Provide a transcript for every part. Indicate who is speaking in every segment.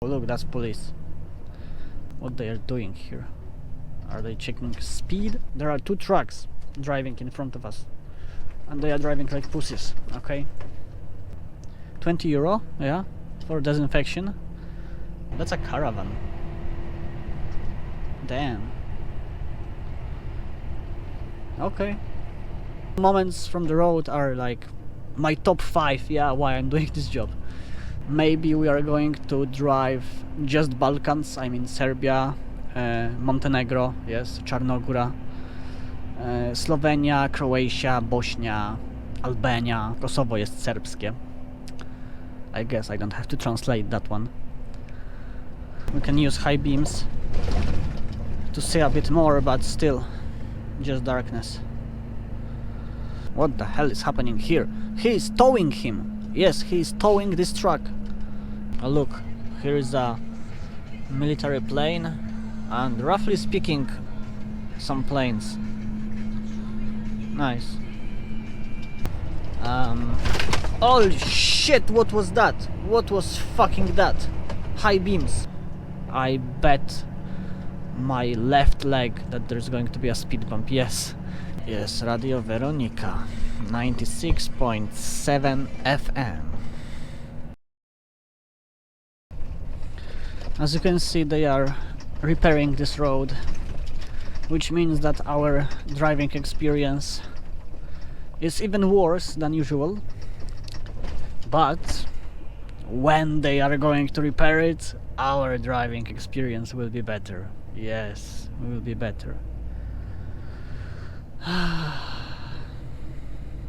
Speaker 1: Oh look, that's police. What they are doing here? Are they checking speed? There are two trucks driving in front of us, and they are driving like pussies. Okay, 20 euro, yeah, for disinfection. That's a caravan. Damn. Okay. Moments from the road are like my top 5, yeah, why I'm doing this job. Maybe we are going to drive just Balkans, I mean Serbia, Montenegro, yes, Czarnogóra, Slovenia, Croatia, Bosnia, Albania, Kosovo jest serbskie. I guess I don't have to translate that one. We can use high beams to see a bit more, but still, just darkness. What the hell is happening here? He is towing him! Yes, he is towing this truck. Oh look, here is a military plane and, roughly speaking, some planes. Nice. Oh shit, what was that? What was fucking that? High beams. I bet my left leg that there's going to be a speed bump, yes. Yes, Radio Veronica, 96.7 FM. As you can see, they are repairing this road, which means that our driving experience is even worse than usual. But when they are going to repair it, our driving experience will be better. Yes, will be better.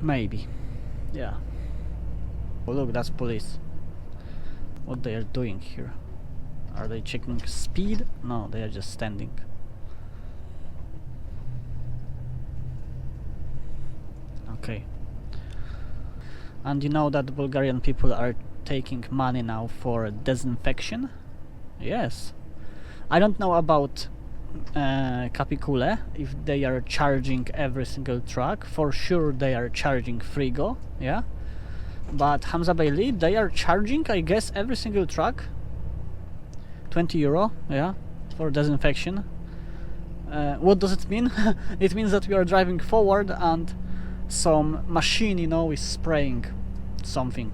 Speaker 1: Maybe. Yeah. Oh look, that's police. What they are doing here? Are they checking speed? No, they are just standing. Okay. And you know that Bulgarian people are taking money now for disinfection? Yes. I don't know about Capicule, if they are charging every single truck. For sure they are charging Frigo, yeah. But Hamzabeyli, they are charging, I guess, every single truck 20 euro, yeah, for disinfection. What does it mean? It means that we are driving forward and some machine, you know, is spraying something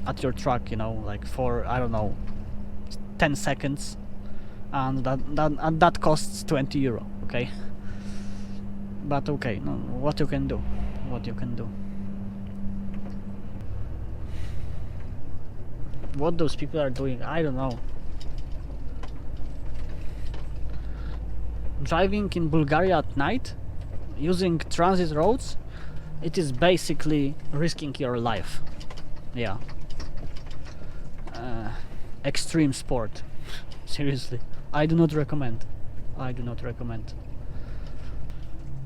Speaker 1: at your truck, you know, like for, I don't know, 10 seconds, and that costs 20 euro, okay? But okay, no, what you can do, what you can do. What those people are doing, I don't know. Driving in Bulgaria at night, using transit roads, it is basically risking your life. Yeah. Extreme sport. Seriously. I do not recommend. I do not recommend.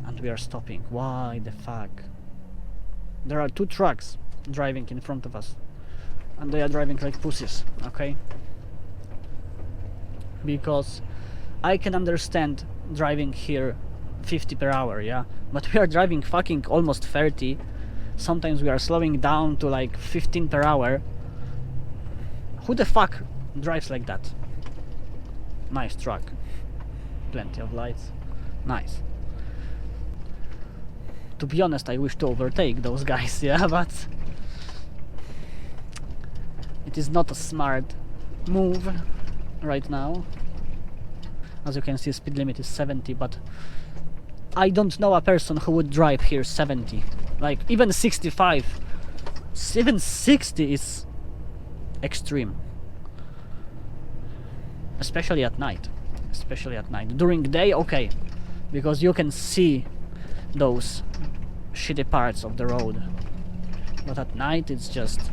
Speaker 1: And we are stopping. Why the fuck? There are two trucks driving in front of us, and they are driving like pussies, okay? Because I can understand driving here 50 per hour, yeah? But we are driving fucking almost 30. Sometimes we are slowing down to like 15 per hour. Who the fuck drives like that? Nice truck. Plenty of lights. Nice. To be honest, I wish to overtake those guys, yeah, but it is not a smart move right now. As you can see, speed limit is 70, but I don't know a person who would drive here 70. Like, even 65. Even 60 is extreme. Especially at night. Especially at night. During the day, okay. Because you can see those shitty parts of the road. But at night, it's just...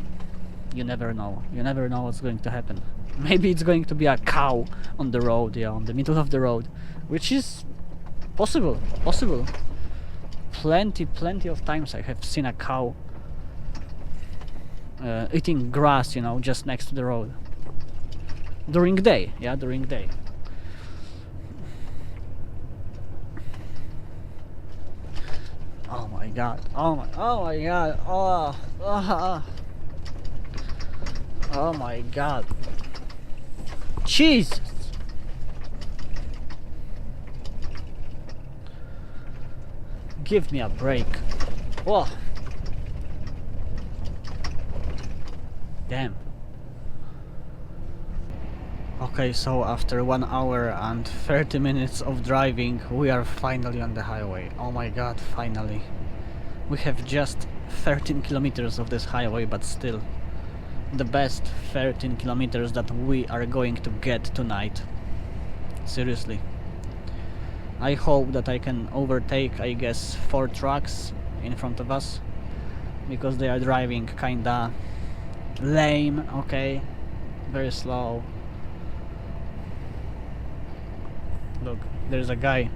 Speaker 1: you never know. You never know what's going to happen. Maybe it's going to be a cow on the road, yeah, on the middle of the road. Which is possible. Possible. Plenty of times I have seen a cow eating grass, you know, just next to the road. During day, yeah, during day. Oh my god, oh my god, oh my god. Jesus! Give me a break. Whoa! Damn. Okay, so after 1 hour and 30 minutes of driving, we are finally on the highway. Oh my god, finally. We have just 13 kilometers of this highway, but still the best 13 kilometers that we are going to get tonight. Seriously. I hope that I can overtake, I guess, 4 trucks in front of us, because they are driving kinda lame, okay? Very slow. Look, there's a guy.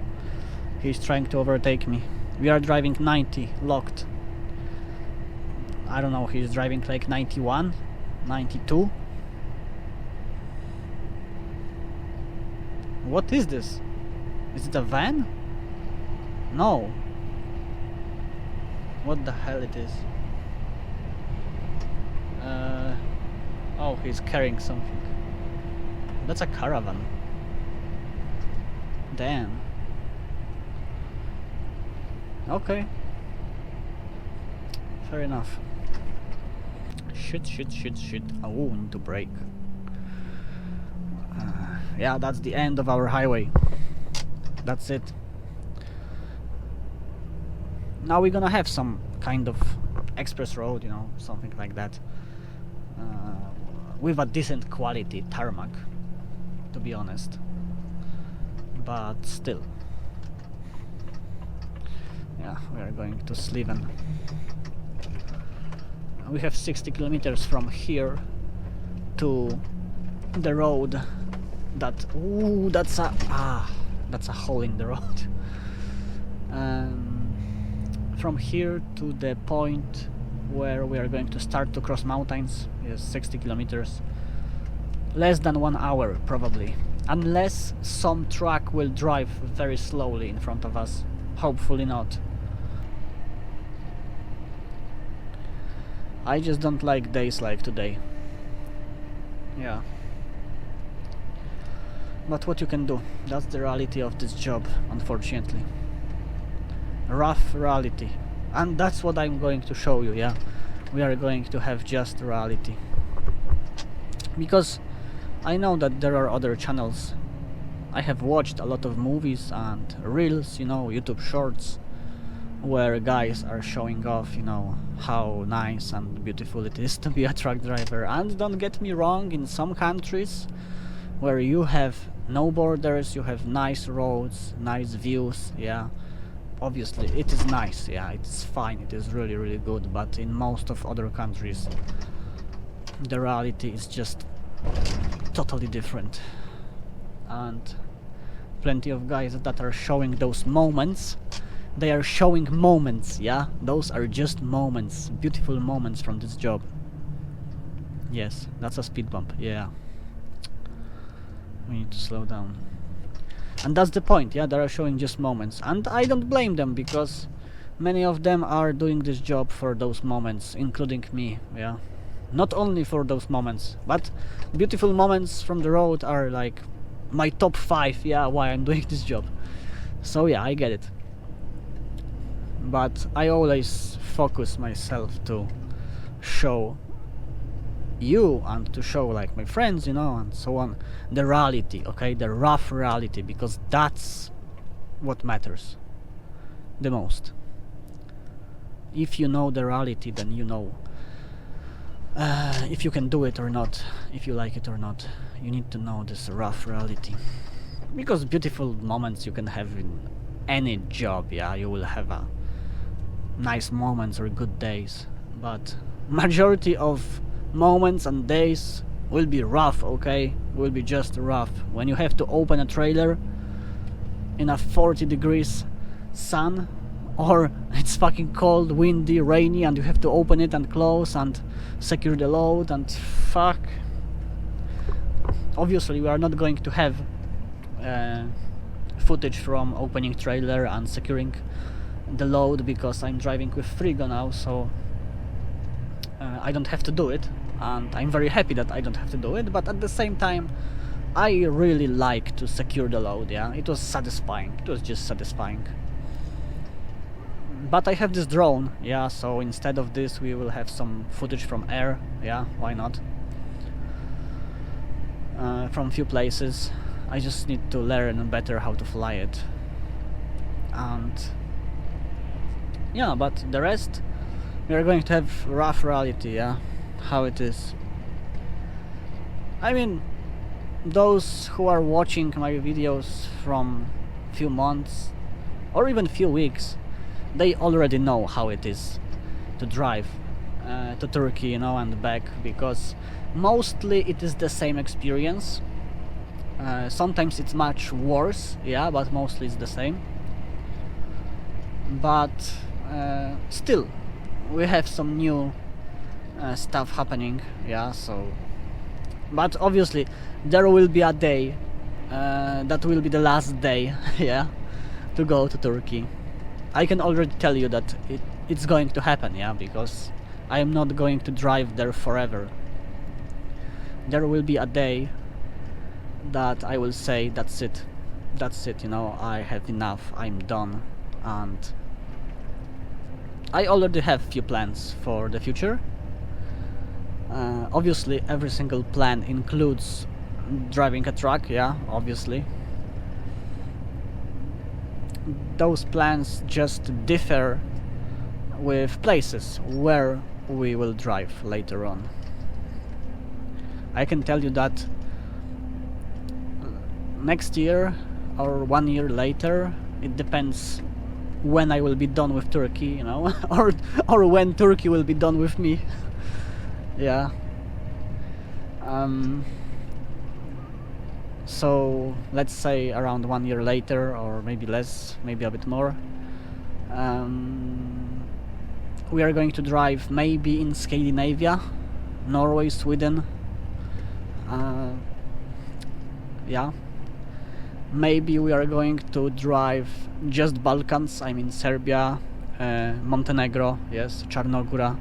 Speaker 1: He's trying to overtake me. We are driving 90, locked. I don't know, he's driving like 91, 92. What is this? Is it a van? No. What the hell it is? Oh, he's carrying something. That's a caravan. Damn. Okay. Fair enough. Shit. Oh, we need to brake. Yeah, that's the end of our highway. That's it. Now we're gonna have some kind of express road, you know, something like that. With a decent quality tarmac, to be honest. But still. Yeah, we are going to Sliven. We have 60 kilometers from here to the road that... Ooh, that's a hole in the road. From here to the point where we are going to start to cross mountains is 60 kilometers. Less than 1 hour, probably. Unless some truck will drive very slowly in front of us. Hopefully not. I just don't like days like today. Yeah. But what you can do? That's the reality of this job, unfortunately. Rough reality. And that's what I'm going to show you, yeah? We are going to have just reality. Because I know that there are other channels. I have watched a lot of movies and reels, you know, YouTube shorts, where guys are showing off, you know, how nice and beautiful it is to be a truck driver. And don't get me wrong, in some countries where you have no borders, you have nice roads, nice views, yeah, obviously it is nice, yeah, it's fine, it is really, really good. But in most of other countries, the reality is just totally different. And plenty of guys that are showing those moments, they are showing moments, yeah, those are just moments, beautiful moments from this job. Yes, that's a speed bump, yeah, we need to slow down. And that's the point, yeah, they are showing just moments, and I don't blame them, because many of them are doing this job for those moments, including me, yeah. Not only for those moments, but beautiful moments from the road are like my top 5, yeah, why I'm doing this job. So yeah, I get it. But I always focus myself to show you and to show like my friends, you know, and so on, the reality, okay, the rough reality, because that's what matters the most. If you know the reality, then you know if you can do it or not, if you like it or not. You need to know this rough reality, because beautiful moments you can have in any job, yeah, you will have a nice moments or good days, but majority of moments and days will be rough, okay, will be just rough. When you have to open a trailer in a 40 degrees sun, or it's fucking cold, windy, rainy, and you have to open it and close and secure the load, and fuck. Obviously we are not going to have footage from opening trailer and securing the load, because I'm driving with Frigo now, so I don't have to do it, and I'm very happy that I don't have to do it. But at the same time, I really like to secure the load, yeah. It was satisfying. It was just satisfying. But I have this drone, yeah, so instead of this we will have some footage from air, yeah, why not? From few places. I just need to learn better how to fly it. And yeah, but the rest we are going to have rough reality, yeah, how it is. I mean, those who are watching my videos from few months or even few weeks, they already know how it is to drive to Turkey, you know, and back, because mostly it is the same experience. Sometimes it's much worse, yeah, but mostly it's the same. But still, we have some new stuff happening, yeah, so... But obviously, there will be a day, that will be the last day, yeah, to go to Turkey. I can already tell you that it's going to happen, yeah, because I am not going to drive there forever. There will be a day that I will say, that's it, you know, I have enough, I'm done. And I already have few plans for the future. Obviously, every single plan includes driving a truck, yeah, obviously. Those plans just differ with places where we will drive later on. I can tell you that next year or 1 year later, it depends when I will be done with Turkey, you know, or when Turkey will be done with me. Yeah. So let's say around 1 year later, or maybe less, maybe a bit more, we are going to drive maybe in Scandinavia, Norway, Sweden, yeah. Maybe we are going to drive just Balkans, I mean Serbia, Montenegro, yes, Czarnogóra,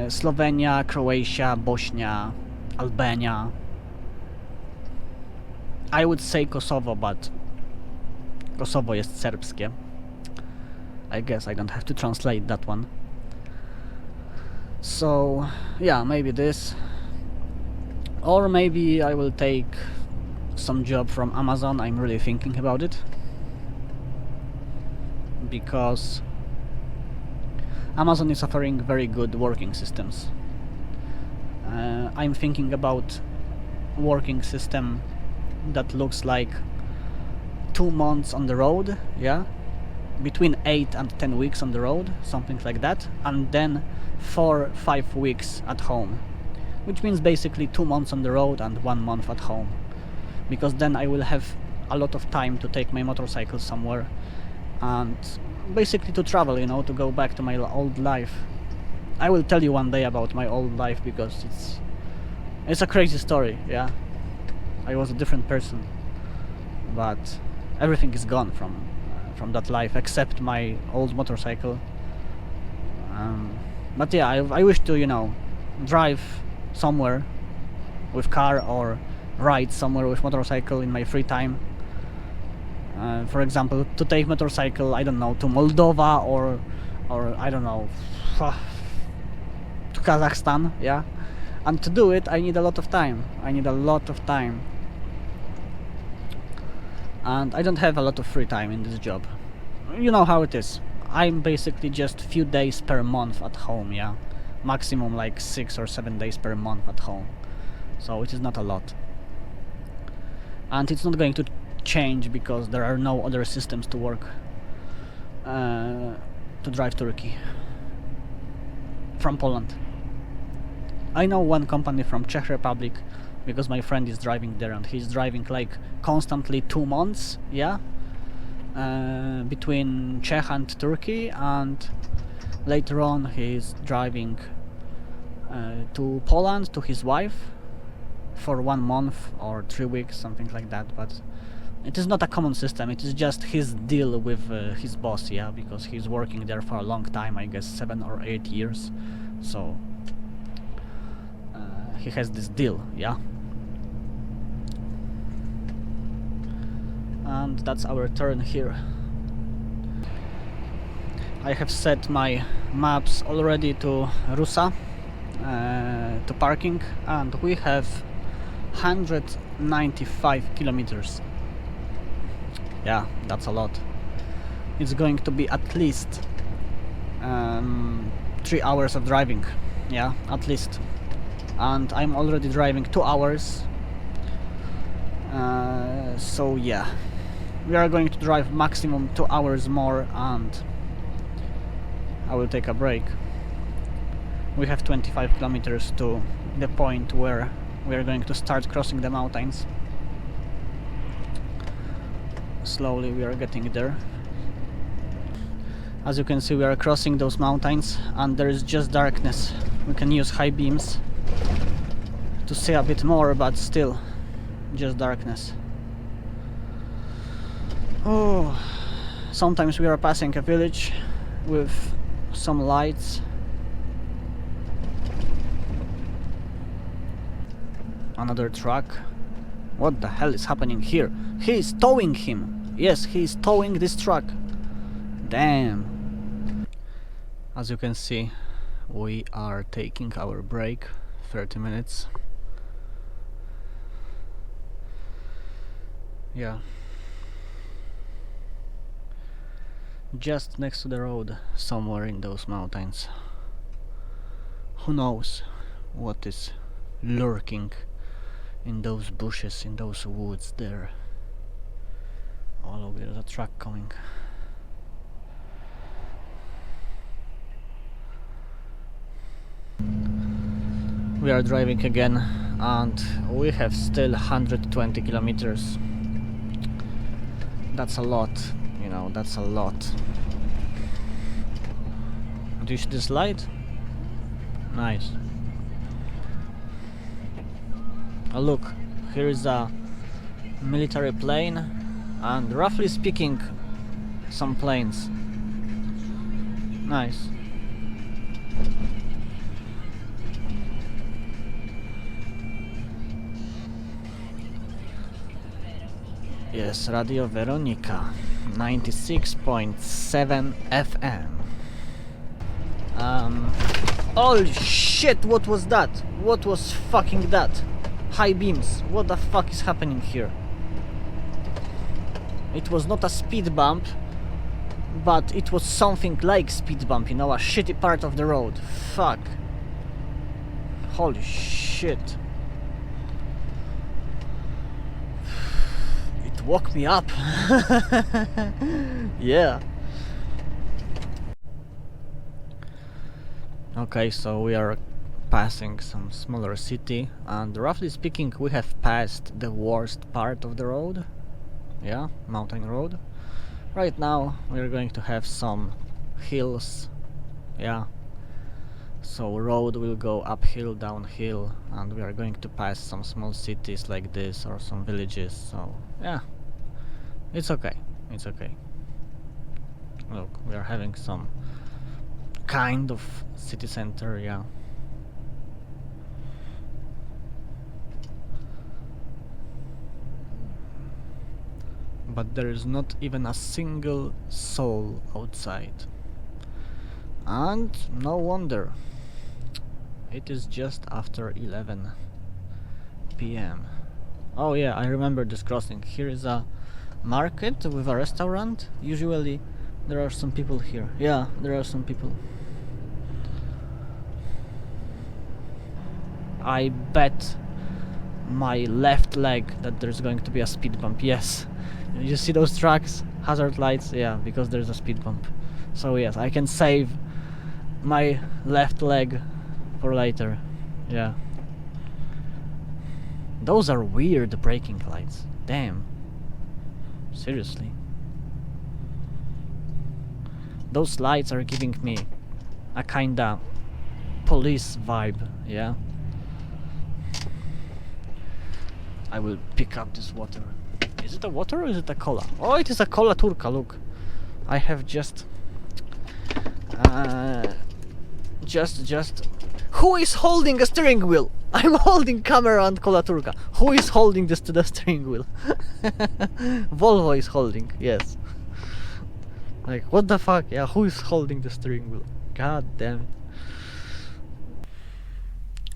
Speaker 1: Slovenia, Croatia, Bosnia, Albania. I would say Kosovo, but Kosovo jest serbskie. I guess I don't have to translate that one. So yeah, maybe this, or maybe I will take some job from Amazon. I'm really thinking about it, because Amazon is offering very good working systems. I'm thinking about working system that looks like 2 months on the road, yeah, between 8 and 10 weeks on the road, something like that, and then 4-5 weeks at home, which means basically 2 months on the road and 1 month at home, because then I will have a lot of time to take my motorcycle somewhere and basically to travel, you know, to go back to my old life. I will tell you one day about my old life, because it's a crazy story, yeah. I was a different person, but everything is gone from that life except my old motorcycle. But yeah, I wish to, you know, drive somewhere with car or ride somewhere with motorcycle in my free time. For example, to take motorcycle, I don't know, to Moldova or I don't know, to Kazakhstan, yeah. And to do it, I need a lot of time. And I don't have a lot of free time in this job. You know how it is. I'm basically just few days per month at home, yeah. Maximum like 6 or 7 days per month at home. So it is not a lot. And it's not going to change because there are no other systems to work to drive Turkey from Poland. I know one company from Czech Republic, because my friend is driving there, and he's driving like constantly 2 months, yeah, between Czech and Turkey, and later on he's driving to Poland to his wife for 1 month or 3 weeks, something like that. But it is not a common system, it is just his deal with his boss, yeah, because he's working there for a long time, I guess 7 or 8 years, so he has this deal, yeah. and that's our turn here. I have set my maps already to Ruse, to parking, and we have 195 kilometers. Yeah, that's a lot. It's going to be at least 3 hours of driving. Yeah, at least. And I'm already driving 2 hours. So yeah, we are going to drive maximum 2 hours more, and I will take a break. We have 25 kilometers to the point where we are going to start crossing the mountains. Slowly we are getting there. As you can see, we are crossing those mountains and there is just darkness. We can use high beams to see a bit more, but still just darkness. Oh, sometimes we are passing a village with some lights. Another truck. What the hell is happening here? He is towing him. Yes, he is towing this truck. Damn. As you can see, we are taking our break, 30 minutes. Yeah. Just next to the road, somewhere in those mountains. Who knows what is lurking in those bushes, in those woods there. Oh look, there's a truck coming. We are driving again and we have still 120 kilometers. That's a lot, you know, that's a lot. Do you see this light? Nice. Oh look, here is a military plane and, roughly speaking, some planes. Nice. Yes, Radio Veronica, 96.7 FM. Oh shit, what was that? What was fucking that? High beams, what the fuck is happening here? It was not a speed bump, but it was something like speed bump, you know, a shitty part of the road. Fuck. Holy shit. It woke me up. Yeah. Okay, so we are passing some smaller city, and roughly speaking we have passed the worst part of the road. Yeah, mountain road. Right now we are going to have some hills. Yeah, so road will go uphill, downhill, and we are going to pass some small cities like this, or some villages. So yeah, it's okay, it's okay. Look, we are having some kind of city center. Yeah. But there is not even a single soul outside. And no wonder. It is just after 11 PM. Oh yeah, I remember this crossing. Here is a market with a restaurant. Usually there are some people here. Yeah, there are some people. I bet my left leg that there's going to be a speed bump. Yes. You see those trucks, hazard lights? Yeah, because there's a speed bump. So yes, I can save my left leg for later. Yeah. Those are weird braking lights. Damn. Seriously. Those lights are giving me a kinda police vibe, yeah. I will pick up this water. Is it a water or is it a cola? Oh, it is a cola turca, look. I have just Who is holding a steering wheel? I'm holding camera and Kolaturka. Who is holding this to the steering wheel? Volvo is holding, yes. Like, what the fuck? Yeah, who is holding the steering wheel? God damn.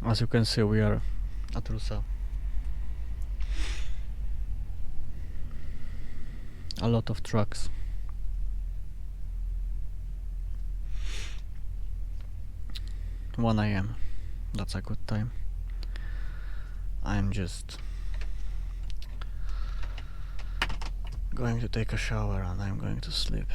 Speaker 1: As you can see, we are at Ruse. A lot of trucks. One AM. That's a good time. I'm just going to take a shower and I'm going to sleep.